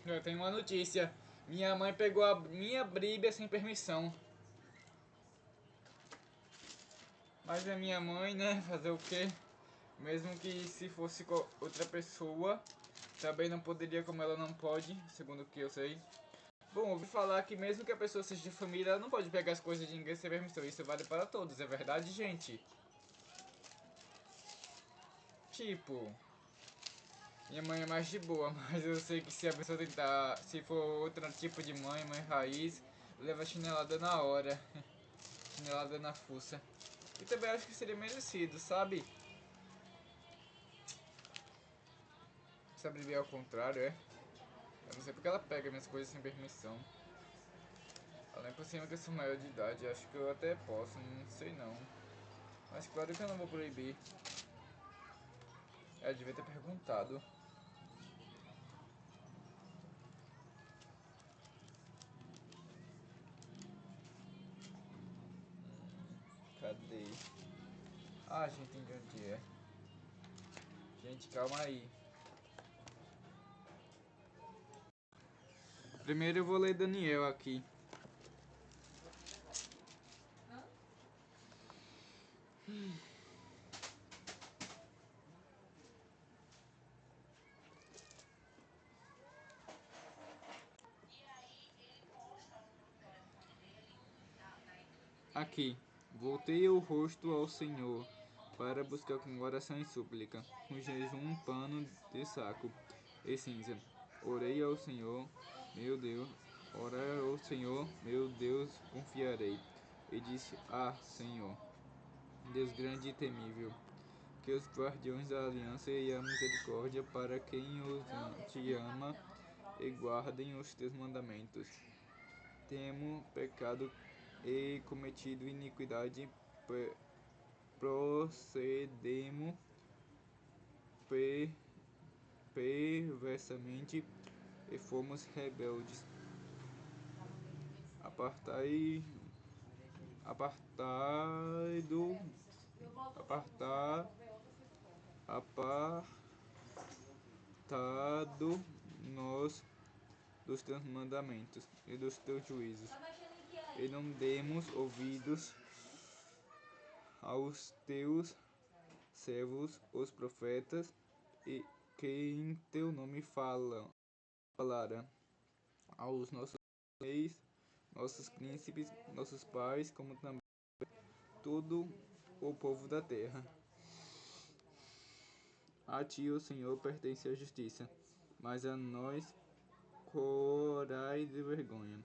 Eu tenho uma notícia. Minha mãe pegou a minha Bíblia sem permissão. Mas é minha mãe, né? Fazer o quê? Mesmo que se fosse outra pessoa, também não poderia, como ela não pode, segundo o que eu sei. Bom, ouvi falar que mesmo que a pessoa seja de família, ela não pode pegar as coisas de ninguém sem permissão. Isso vale para todos, é verdade, gente? Tipo, minha mãe é mais de boa, mas eu sei que se a pessoa tentar, se for outro tipo de mãe, mãe raiz, leva chinelada na hora. Chinelada na fuça. E também acho que seria merecido, sabe? Sabe bem ao contrário, é? Eu não sei porque ela pega minhas coisas sem permissão. Além por cima que eu sou maior de idade, acho que eu até posso, não sei não. Mas claro que eu não vou proibir. Eu devia ter perguntado. Cadê? Ah, já entendi onde é. Gente, calma aí. Primeiro eu vou ler Daniel aqui. Aqui. Voltei o rosto ao Senhor para buscar com oração e súplica, com jejum, um pano de saco e cinza. Orei ao Senhor, meu Deus, orai ao Senhor, meu Deus, confiarei. E disse: Ah, Senhor, Deus grande e temível, que os guardiões da aliança e a misericórdia para quem te ama e guardem os teus mandamentos. Temo pecado e cometido iniquidade, procedemos perversamente e fomos rebeldes. Apartai, apartado, apartar, apartado nós dos teus mandamentos e dos teus juízos, e não demos ouvidos aos teus servos, os profetas, e que em teu nome falaram aos nossos reis, nossos príncipes, nossos pais, como também todo o povo da terra. A ti, ó Senhor, pertence a justiça, mas a nós corais de vergonha.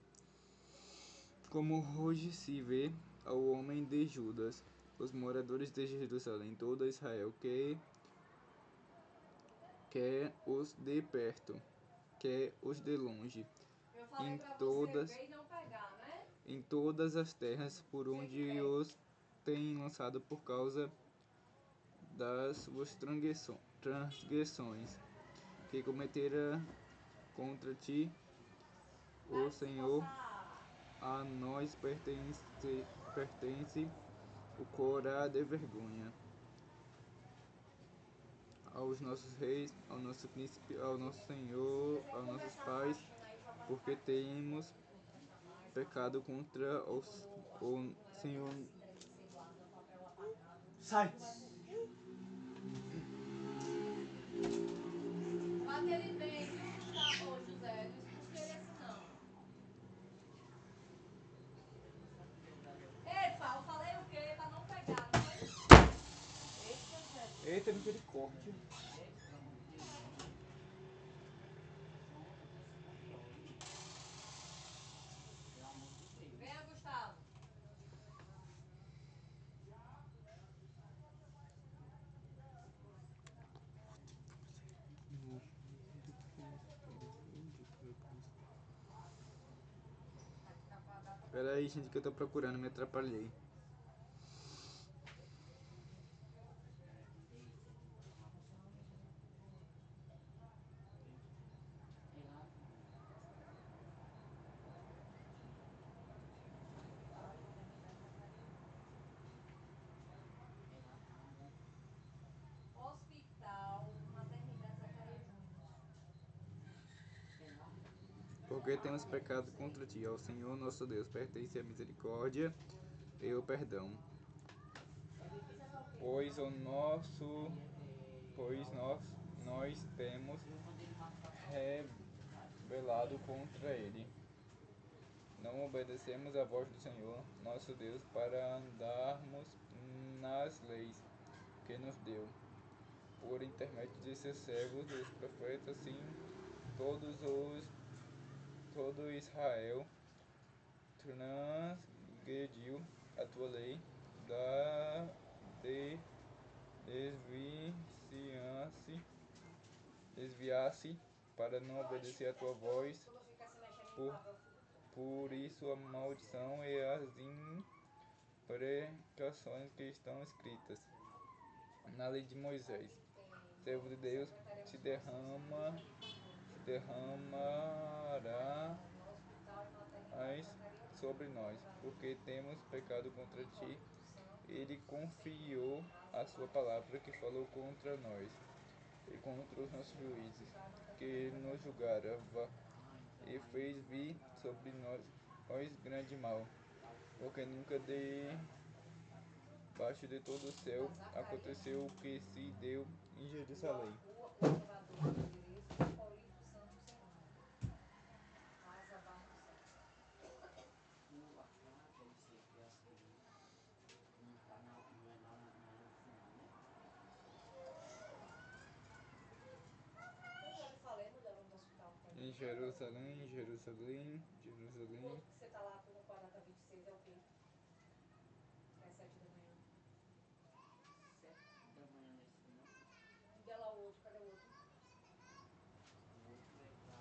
Como hoje se vê ao homem de Judas, os moradores de Jerusalém, todo Israel, que quer os de perto, quer os de longe, em todas, em todas as terras por onde os tem lançado por causa das suas transgressões, que cometera contra ti, o Senhor. A nós pertence o corá de vergonha, aos nossos reis, ao nosso príncipe, ao nosso Senhor, aos nossos pais, porque temos pecado contra o Senhor. Sai! Bate ele bem, viu, Gustavo? Ô, José, não expulsa ele assim, não. Epa, eu falei o quê? Pra não pegar, não foi? Eita, Jesus. Eita, misericórdia. Venha, Gustavo. Pera aí, gente, que eu tô procurando, me atrapalhei. Hospital Maternidade Zacarias Júnior. porque temos pecado contra ti. Ao Senhor nosso Deus pertence a misericórdia e o perdão. Pois nós temos rebelado contra ele. Não obedecemos a voz do Senhor, nosso Deus, para andarmos nas leis que nos deu, por intermédio de seus servos, os profetas, sim, todo Israel transgrediu a tua lei, de desviar-se para não obedecer a tua voz. Por isso a maldição e as imprecações que estão escritas na lei de Moisés, servo de Deus, se derramará sobre nós, porque temos pecado contra ti. Ele confiou a sua palavra que falou contra nós e contra os nossos juízes, que nos julgaram, e fez vir sobre nós grande mal, porque nunca debaixo de todo o céu aconteceu o que se deu em Jerusalém. Em Jerusalém, Jerusalém. O outro que você tá lá no qual a data 26 é o quê? É 7 da manhã. 7 da manhã nesse não. Onde é lá o outro? Cadê o outro? O outro é pra.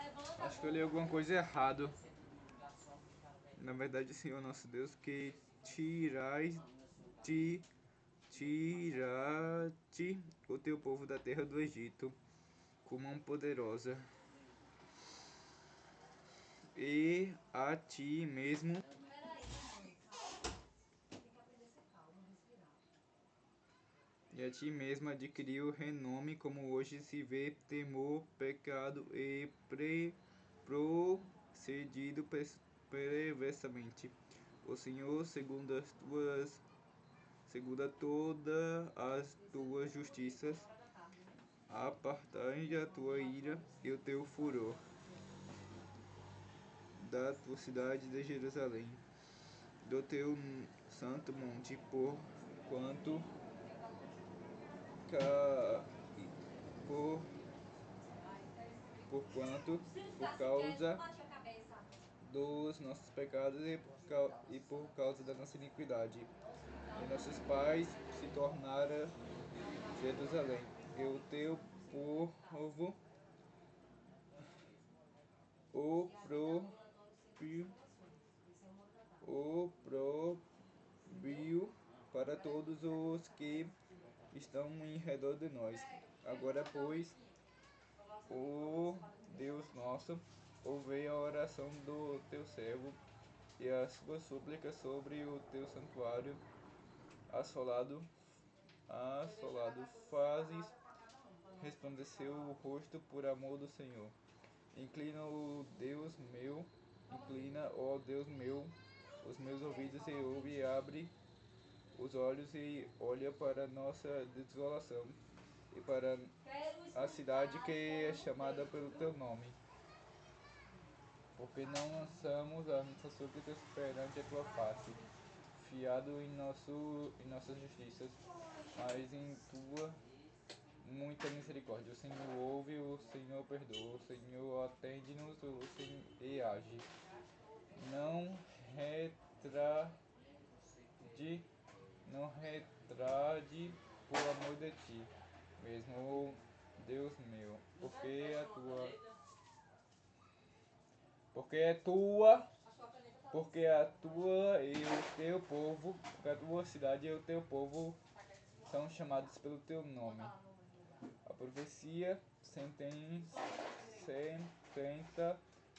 Levanta. Acho que eu li alguma coisa errado. Sempre no lugar só onde o cara vai. Na verdade, Senhor nosso Deus, que tiraste o teu povo da terra do Egito com mão poderosa, e a ti mesmo Peraí, mamãe, calma. Tem que aprender a ser calma, respirar. adquiriu renome, como hoje se vê, temor, pecado e procedido perversamente. O Senhor, segundo todas as tuas justiças, apartai a tua ira e o teu furor da tua cidade de Jerusalém, do teu santo monte, quanto por causa dos nossos pecados e por causa da nossa iniquidade. E nossos pais se tornaram Jerusalém, e o teu povo opróbrio para todos os que estão em redor de nós. Agora, pois, ó Deus nosso, ouve a oração do teu servo e as suas súplicas sobre o teu santuário assolado. Fazes resplandecer o rosto por amor do Senhor. Inclina, ó Deus meu, os meus ouvidos e ouve, e abre os olhos e olha para a nossa desolação e para a cidade que é chamada pelo teu nome. Porque não lançamos as nossas súplicas perante a tua face, fiado em nossas justiças, mas em tua muita misericórdia. O Senhor ouve, o Senhor perdoa, o Senhor atende-nos e age. Não retrade por amor de ti mesmo, ó Deus meu, porque é tua e o teu povo, porque a tua cidade e o teu povo são chamados pelo teu nome. A profecia 70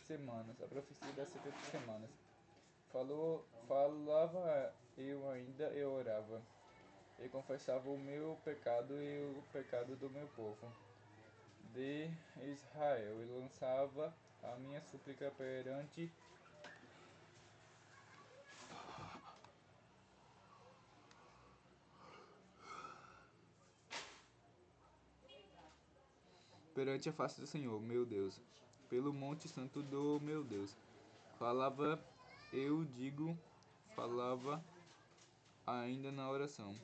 semanas. A profecia das 70 semanas. Falava eu ainda, eu orava, e confessava o meu pecado e o pecado do meu povo. de Israel, e lançava a minha súplica perante a face do Senhor, meu Deus, pelo monte santo do meu Deus. Falava, eu digo, falava ainda na oração.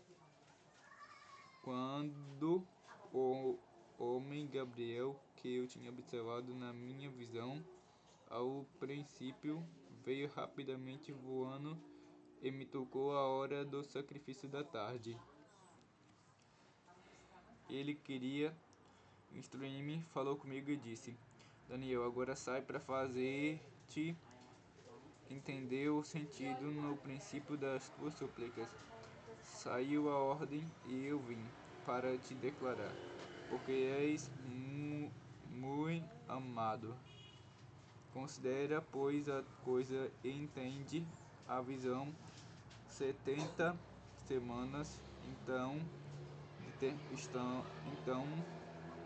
Quando o homem Gabriel, que eu tinha observado na minha visão, ao princípio, veio rapidamente voando e me tocou a hora do sacrifício da tarde. Ele queria instruir-me, falou comigo e disse: Daniel, agora sai para fazer-te entender o sentido no princípio das tuas súplicas. Saiu a ordem e eu vim para te declarar, porque és muito amado. Considera, pois, a coisa e entende a visão. 70 semanas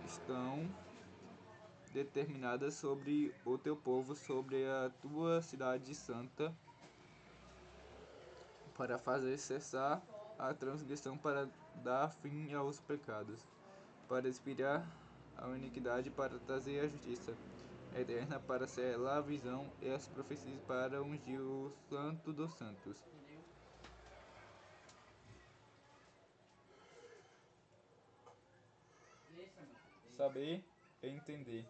estão determinadas sobre o teu povo, sobre a tua cidade santa, para fazer cessar a transgressão, para dar fim aos pecados, para expiar a iniquidade, para trazer a justiça eterna, para selar a visão e as profecias, para ungir o santo dos santos. Saber e entender,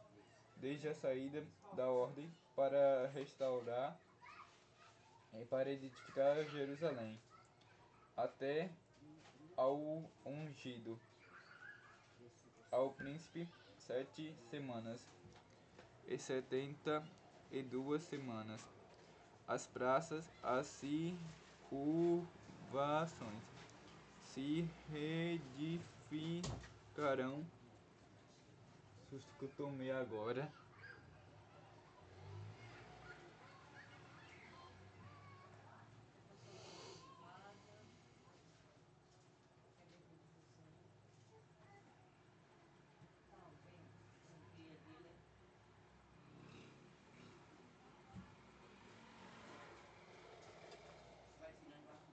desde a saída da ordem, para restaurar e para edificar Jerusalém, até ao ungido, ao príncipe, 7 semanas e 72 semanas, as praças, as circunvações se reedificarão. Susto que eu tomei agora. Vai tirando e vai arrumando.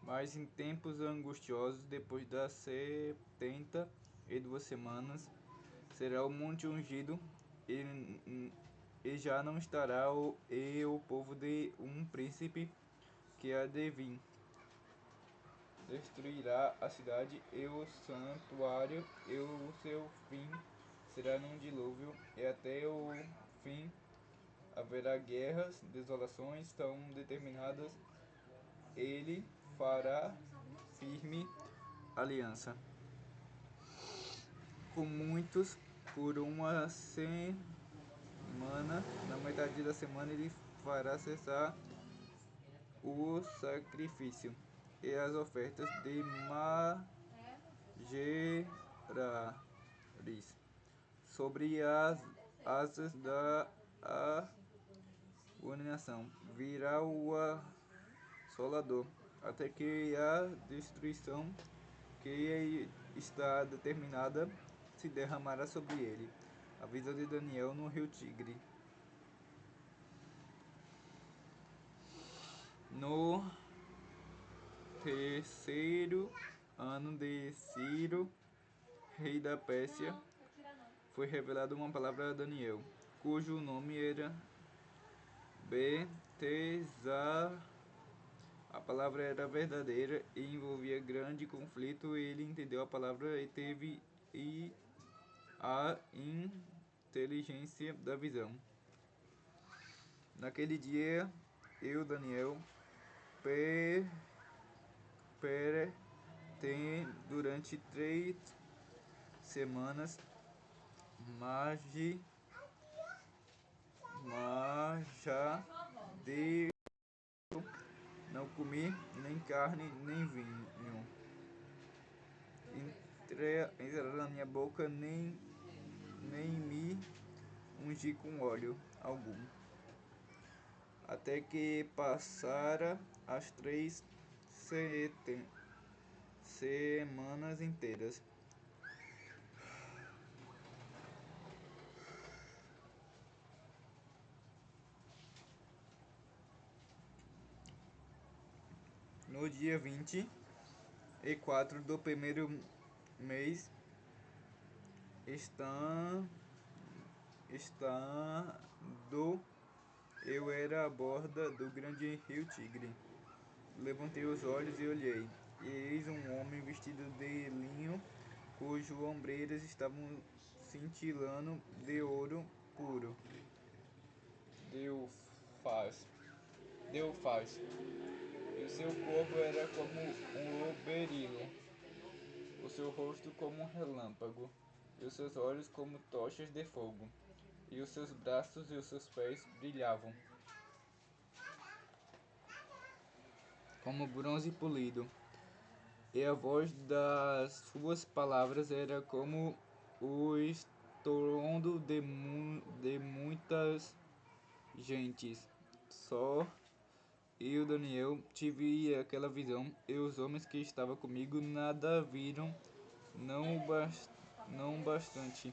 Mas em tempos angustiosos, depois das 72 semanas, será o monte ungido, e já não estará o povo de um príncipe que há de vir. Destruirá a cidade e o santuário, e o seu fim será num dilúvio, e até o fim haverá guerras, desolações tão determinadas. Ele fará firme aliança com muitos por uma semana. Na metade da semana ele fará cessar o sacrifício e as ofertas de manjares sobre as asas da abominação. Virá o assolador, até que a destruição que está determinada se derramará sobre ele. A visão de Daniel no rio Tigre. No terceiro ano de Ciro, rei da Pérsia, foi revelada uma palavra a Daniel, cujo nome era Beltesazar. A palavra era verdadeira e envolvia grande conflito. Ele entendeu a palavra e teve a inteligência da visão. Naquele dia, eu, Daniel, durante 3 semanas, já não comi nem carne nem vinho. Entraram na minha boca, nem me ungi com óleo algum, até que passara as 3 semanas inteiras. No dia 24 do primeiro mês, estando eu era à borda do grande rio Tigre. Levantei os olhos e olhei, e eis um homem vestido de linho, cujas ombreiras estavam cintilando de ouro puro. Deu faz. E o seu corpo era como um berilo, o seu rosto como um relâmpago, e os seus olhos como tochas de fogo, e os seus braços e os seus pés brilhavam como bronze polido, e a voz das suas palavras era como o estrondo de muitas gentes. Só eu, Daniel, tive aquela visão, e os homens que estavam comigo nada viram, não bastante.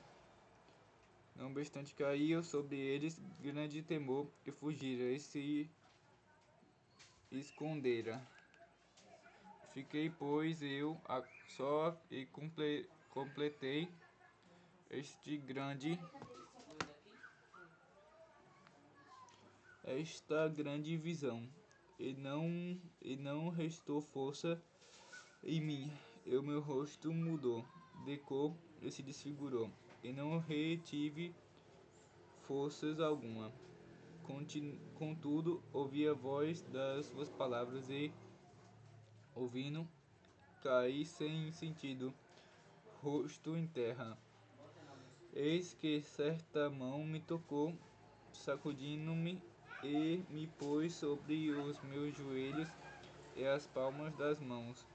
Não obstante, caiu sobre eles grande temor, e fugiram e se esconderam. Fiquei, pois, eu só e completei esta grande visão, e não restou força em mim. E o meu rosto mudou de cor e se desfigurou, e não retive forças alguma. Contudo, ouvi a voz das suas palavras e, ouvindo, caí sem sentido, rosto em terra. Eis que certa mão me tocou, sacudindo-me, e me pôs sobre os meus joelhos e as palmas das mãos.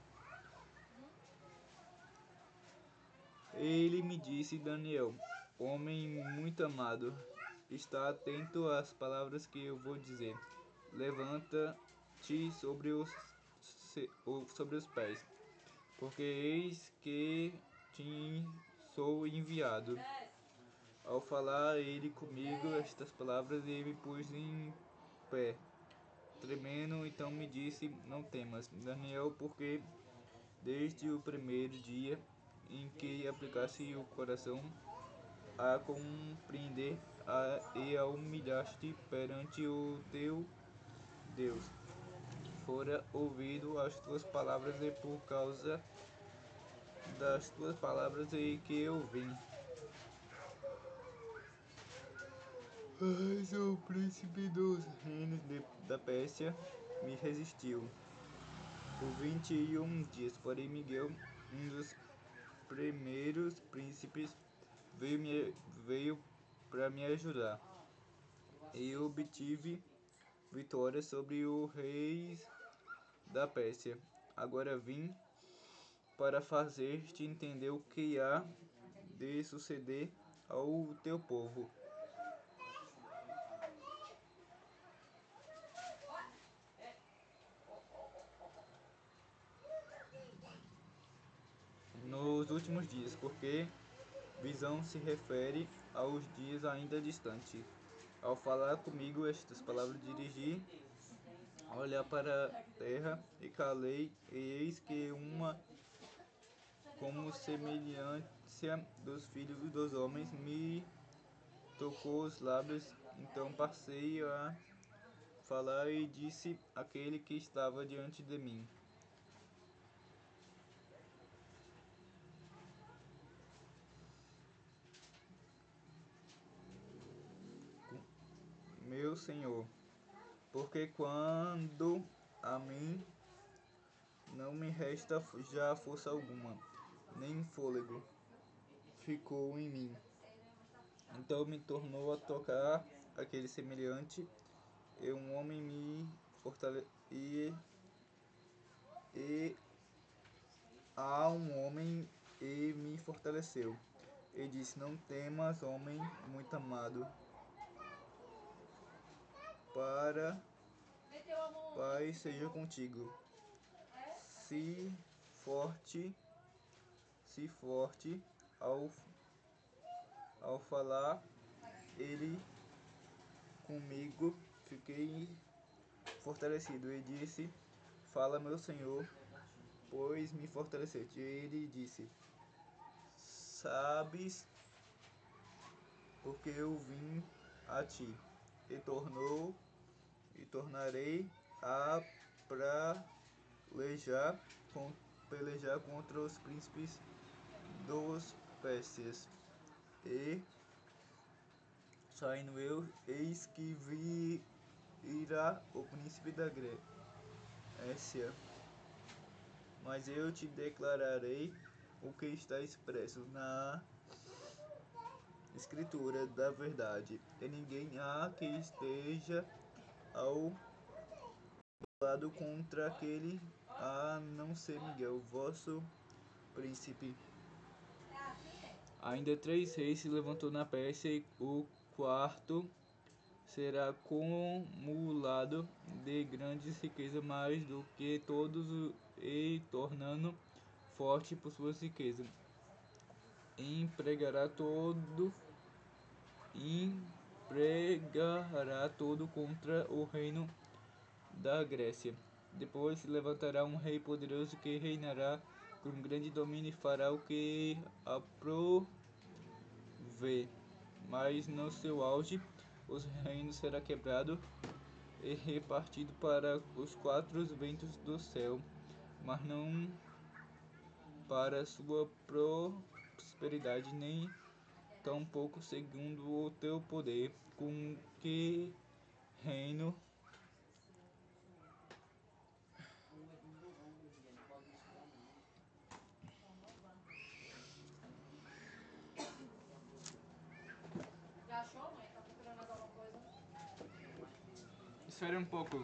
Ele me disse: Daniel, homem muito amado, está atento às palavras que eu vou dizer. Levanta-te sobre os pés, porque eis que te sou enviado. Ao falar ele comigo estas palavras, ele me pôs em pé, tremendo. Então me disse: não temas, Daniel, porque desde o primeiro dia em que aplicaste o coração a compreender e a humilhaste perante o teu Deus, fora ouvido as tuas palavras, e por causa das tuas palavras e que eu vim. Mas o príncipe dos reinos da Pérsia me resistiu por 21 dias. Porém, Miguel, um dos primeiros príncipes, veio para me ajudar. E eu obtive vitória sobre o rei da Pérsia. Agora vim para fazer-te entender o que há de suceder ao teu povo. Nos últimos dias, porque visão se refere aos dias ainda distantes. Ao falar comigo estas palavras, dirigi a olhar para a terra e calei, e eis que uma como semelhança dos filhos dos homens me tocou os lábios. Então passei a falar e disse àquele que estava diante de mim: meu Senhor, porque quando a mim não me resta já força alguma, nem fôlego ficou em mim. Então me tornou a tocar aquele semelhante, e um homem me fortaleceu, e a um homem e me fortaleceu. E disse: não temas, homem muito amado, para paz seja contigo. se forte, se forte ao falar ele comigo, fiquei fortalecido e disse: Fala, meu Senhor, pois me fortaleceste. Ele disse: Sabes, porque eu vim a ti, e tornarei a pelejar, pelejar contra os príncipes dos Pérsias. E saindo eu, eis que virá o príncipe da Grécia. Mas eu te declararei o que está expresso na Escritura da verdade, e ninguém há que esteja ao lado contra aquele, a não ser Miguel, vosso príncipe. Ainda 3 reis se levantou na Pérsia, e o quarto será acumulado de grandes riquezas, mais do que todos, e tornando forte por suas riquezas. Empregará todo contra o reino da Grécia. Depois se levantará um rei poderoso que reinará com grande domínio e fará o que aprouver. Mas no seu auge, o reino será quebrado e repartido para os 4 ventos do céu, mas não para sua prosperidade, nem tampouco segundo o teu poder, com que reino Já achou, mãe? Tá procurando mais alguma coisa? Espera um pouco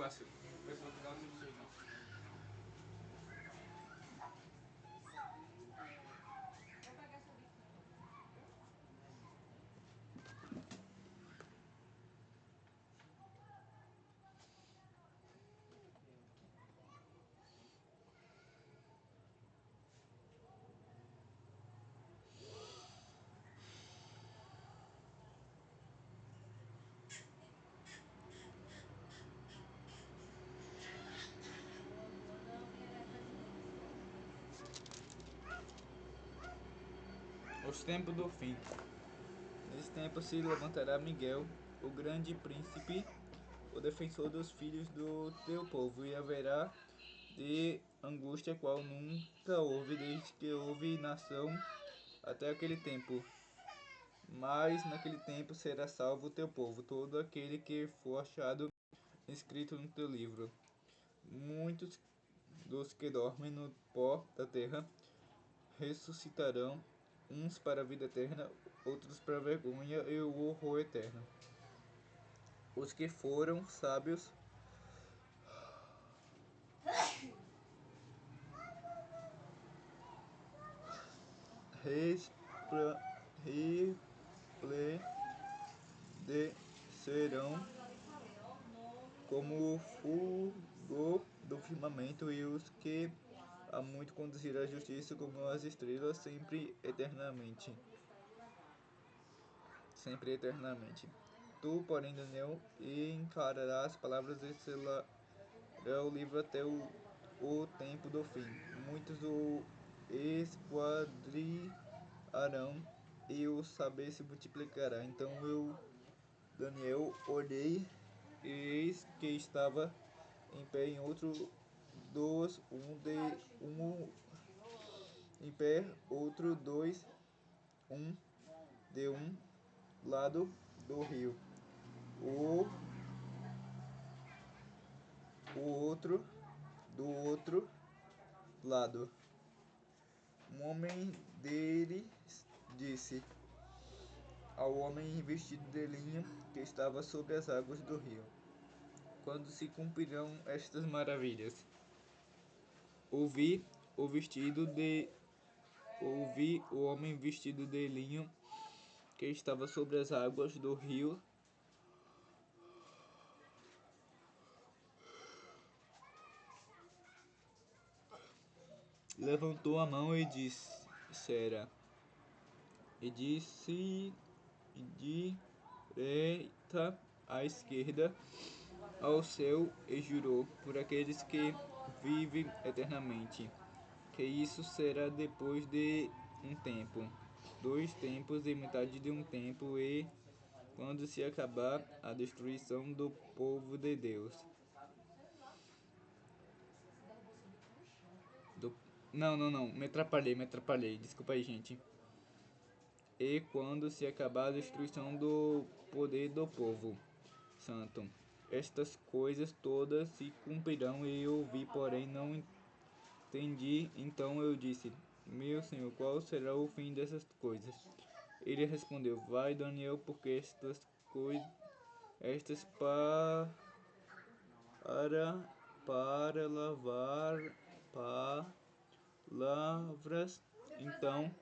assim. Pessoal que dá um subsídio. Vou pegar seu biquinho. Os tempos do fim. Nesse tempo se levantará Miguel, o grande príncipe, o defensor dos filhos do teu povo, e haverá de angústia qual nunca houve desde que houve nação até aquele tempo. Mas naquele tempo será salvo o teu povo, todo aquele que for achado escrito no teu livro. Muitos dos que dormem no pó da terra ressuscitarão, uns para a vida eterna, outros para a vergonha e o horror eterno. Os que foram sábios resplandecerão como o fulgor do firmamento, e os que há muito conduziram a justiça como as estrelas, sempre eternamente. Tu, porém, Daniel, encararás palavras e selará o livro até o tempo do fim. Muitos o esquadrinharão e o saber se multiplicará. Então eu, Daniel, olhei, e eis que estava em pé em outro dos, em pé, outro dois, um de um lado do rio, o outro do outro lado. Um homem deles disse ao homem vestido de linho que estava sobre as águas do rio: Quando se cumprirão estas maravilhas? Ouvi o homem vestido de linho que estava sobre as águas do rio levantou a mão e dissera, e disse direita à esquerda ao céu e jurou por aqueles que vivem eternamente, que isso será depois de um tempo, 2 tempos e metade de um tempo, e quando se acabar a destruição do povo de Deus. Do... Não, me atrapalhei, desculpa aí, gente. E quando se acabar a destruição do poder do povo santo, estas coisas todas se cumprirão. E eu vi, porém não entendi. Então eu disse, meu Senhor, qual será o fim dessas coisas? Ele respondeu, vai, Daniel, porque estas para lavar palavras, então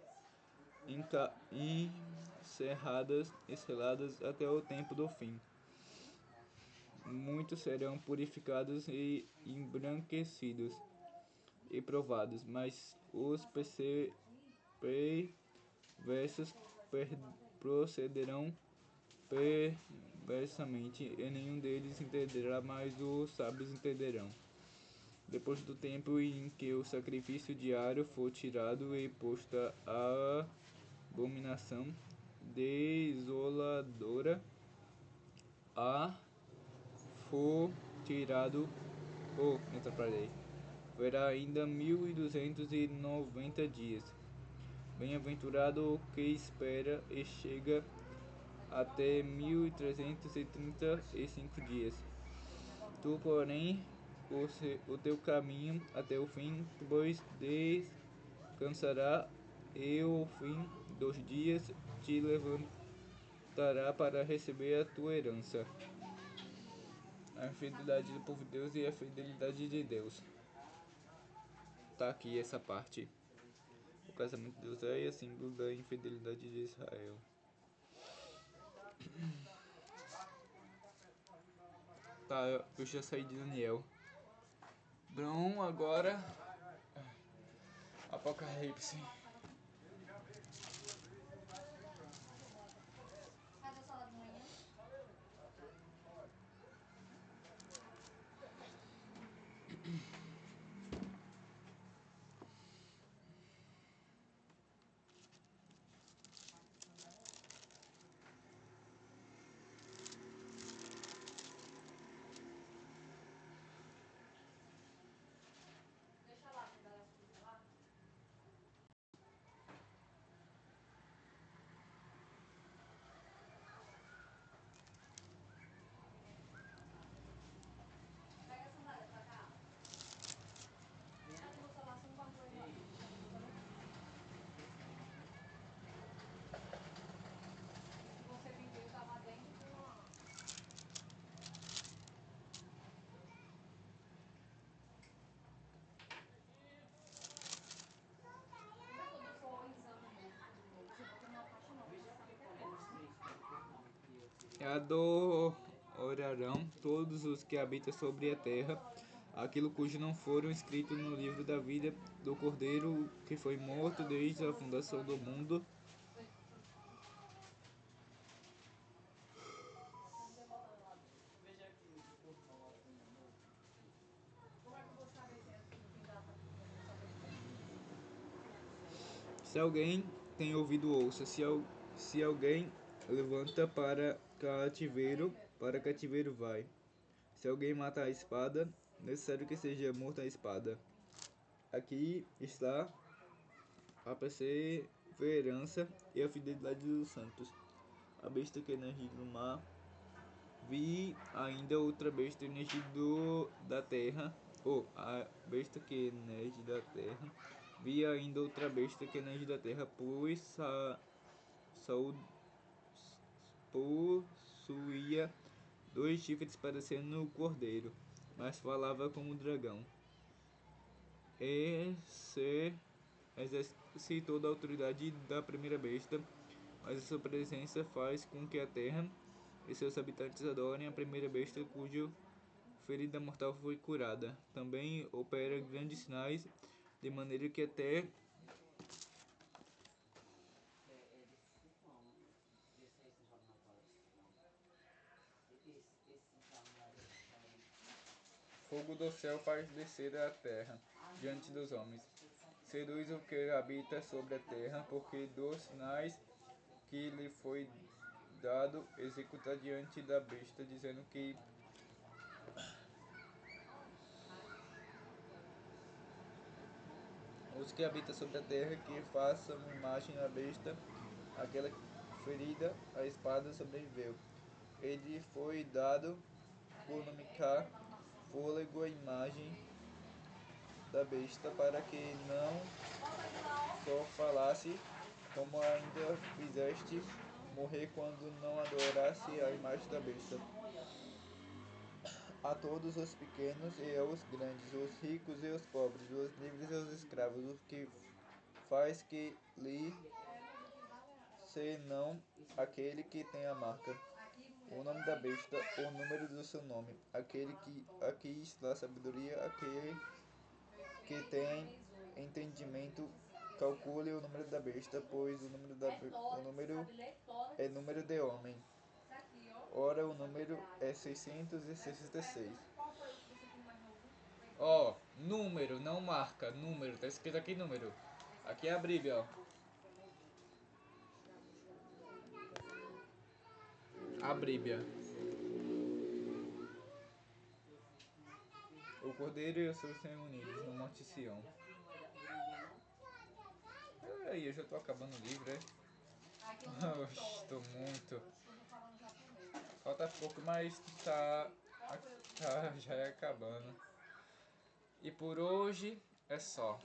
encerradas e seladas até o tempo do fim. Muitos serão purificados e embranquecidos e provados, mas os perversos procederão perversamente, e nenhum deles entenderá, mas os sábios entenderão. Depois do tempo em que o sacrifício diário for tirado e posta a abominação desoladora for tirado, me atrapalhei, verá ainda 1290 dias. Bem-aventurado o que espera e chega até 1335 dias. Tu, porém, o teu caminho até o fim, pois descansará, e o fim dos dias te levantará para receber a tua herança. A fidelidade do povo de Deus e a fidelidade de Deus. Tá aqui essa parte. O casamento de Deus é símbolo da infidelidade de Israel. Tá, eu já saí de Daniel. Bom, agora Apocalipse. Faz a salada de manhã. Deixa lá, quando ela fica lá. Pega a sandália pra cá. Cadê o celular? Você não guardou ele lá? Que você vendeu tava dentro do... Quando for o exame médico de novo, você bota numa caixa nova, você sabe que é Adorarão todos os que habitam sobre a terra, aquilo cujo não foram escritos no livro da vida do Cordeiro que foi morto desde a fundação do mundo. Como é que eu vou saber se no fim data porque eu não vou saber dizer? Se alguém tem ouvido, ouça. Se alguém levanta para cativeiro vai. Se alguém mata a espada, necessário que seja morto a espada. Aqui está a perseverança e a fidelidade dos santos. A besta que emergiu do mar, vi ainda outra besta emergir da terra, a besta que emerge da terra, vi ainda outra besta que emerge da terra, pois possuía 2 chifres parecendo o cordeiro, mas falava como o dragão. Exercitou da autoridade da primeira besta, mas a sua presença faz com que a terra e seus habitantes adorem a primeira besta cuja ferida mortal foi curada. Também opera grandes sinais de maneira que até fogo do céu faz descer a terra diante dos homens. Seduz o que habita sobre a terra, porque dos sinais que lhe foi dado executa diante da besta, dizendo que os que habitam sobre a terra que façam imagem à besta, aquela ferida, a espada sobreviveu. Ele foi dado por nomear fôlego a imagem da besta, para que não só falasse, como ainda fizeste morrer quando não adorasse a imagem da besta. A todos os pequenos e aos grandes, os ricos e os pobres, os livres e os escravos, o que faz que lhe senão aquele que tem a marca, o nome da besta, o número do seu nome, aquele que aqui está a sabedoria, aquele que tem entendimento, calcule o número da besta, pois o número é número de homem. Ora, o número é 666. Ó, número, não marca, número, tá escrito aqui número. Aqui é a Bíblia, ó. A Bíblia. O Cordeiro e os seus reunidos no Monte Sião. Aí, eu já tô acabando o livro, é? Oxe, tô muito. Falta pouco, mas tá já é acabando. E por hoje é só.